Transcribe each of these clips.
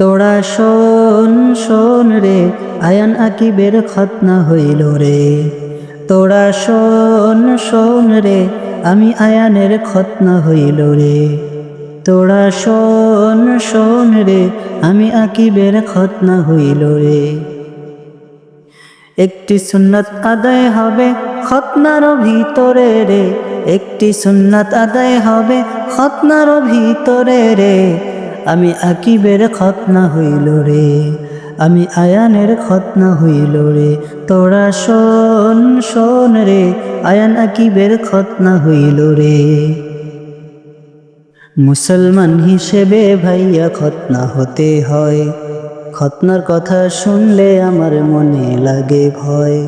তোরা শোন শোন রে, আয়ান আকিবের খতনা হইল রে। তোরা শোন শোন রে, আমি আয়ানের খতনা হইল রে। তোরা শোন শোন রে, আমি আকিবের খতনা হইল রে। একটি সুন্নাত আদায় হবে খতনার ভিতরে রে, একটি সুন্নাত আদায় হবে খতনার ভিতরে রে। আমি আকিবের খতনা হইল রে, আমি আয়ানের খতনা হইল রে। তোরা শোন শোন রে, আয়ান আকিবের খতনা হইল রে। মুসলমান হিসেবে ভাইয়া খতনা হতে হয়, খতনার কথা শুনলে আমার মনে লাগে ভয়।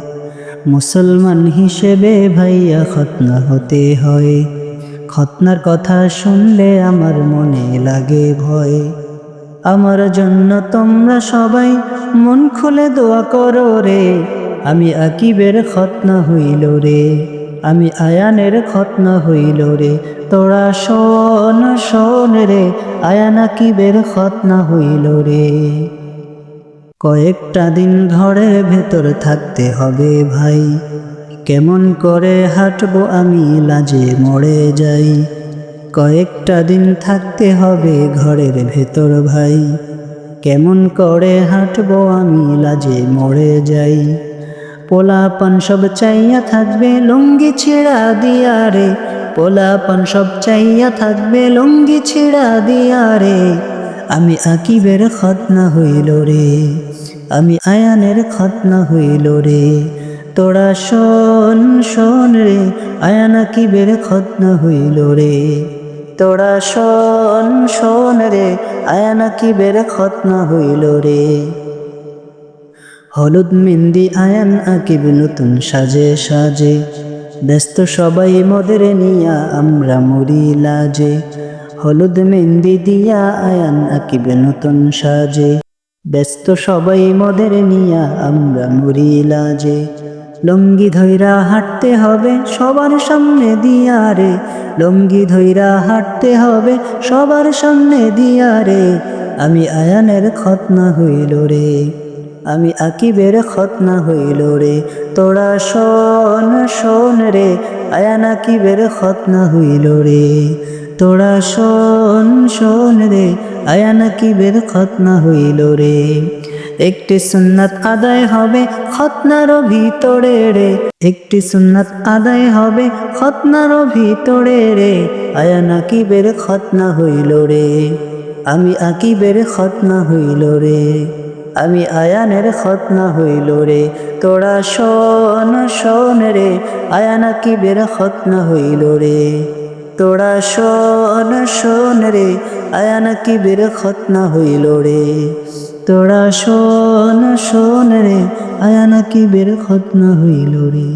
মুসলমান হিসেবে ভাইয়া খতনা হতে হয়, খতনার কথা শুনলে আমার মনে লাগে ভয়। আমার জন্য তোমরা সবাই মন খুলে দোয়া করো রে, আমি আকিবের খতনা হইল রে, আমি আয়ানের খতনা হইল রে। তোরা শোন শোন রে, আয়ান আকিবের খতনা হইল রে। কয়েকটা দিন ঘরের ভেতর থাকতে হবে ভাই, কেমন করে হাঁটবো আমি লাজে মরে যাই। কয়েকটা দিন থাকতে হবে ঘরের ভেতর ভাই, কেমন করে হাঁটবো আমি লাজে মরে যাই। পোলাপান সব চাইয়া থাকবে লুঙ্গি ছিঁড়া দিয়া রে, পোলাপান সব চাইয়া থাকবে লুঙ্গি ছিঁড়া দিয়া রে। আমি আকিবের খতনা হইল রে, আমি আয়ানের খতনা হইল রে। তোরা শোন শোন রে, আয়ান আকিবের খতনা হইল রে। তোরা শোন শোন রে, আয়ান আকিবের খতনা হইল রে। হলুদ মেহেন্দি আয়ান আকিব নতুন সাজে সাজে, ব্যস্ত সবাই মদের নিয়া আমরা মরি লাজে। হলুদ মেহেন্দি দিয়া আয়ান আকিব নতুন সাজে, ব্যস্ত সবাই মদের নিয়া আমরা মরি লাজে। লুঙ্গি ধইরা হাঁটতে হবে সবার সামনে দিয়া রে, লুঙ্গি ধইরা হাঁটতে হবে সবার সামনে দিয়া রে। আমি আয়ানের খতনা হইল রে, আমি আকিবের খতনা হইল রে। তোরা শোন শোন রে, আয়ান আকিবের খতনা হইল রে। তোরা শোন শোন রে, আয়ান আকিবের খতনা হইল রে। একটি সুন্নাত আদায় হবে খতনার ভিতরে রে, একটি সুন্নাত আদায় হবে খতনার ভিতরে রে। আয়ান আকিবের খতনা হইল রে, আমি আকিবের খতনা হইল রে, আমি আয়ানের খতনা হইল রে। তোরা শোন শোন রে, আয়ান আকিবের খতনা হইল রে। তোরা শোন শোন রে, আয়ান আকিবের খতনা হইল রে। তোরা শোন শোন রে, আয়ান আকিবের খতনা হইল রে।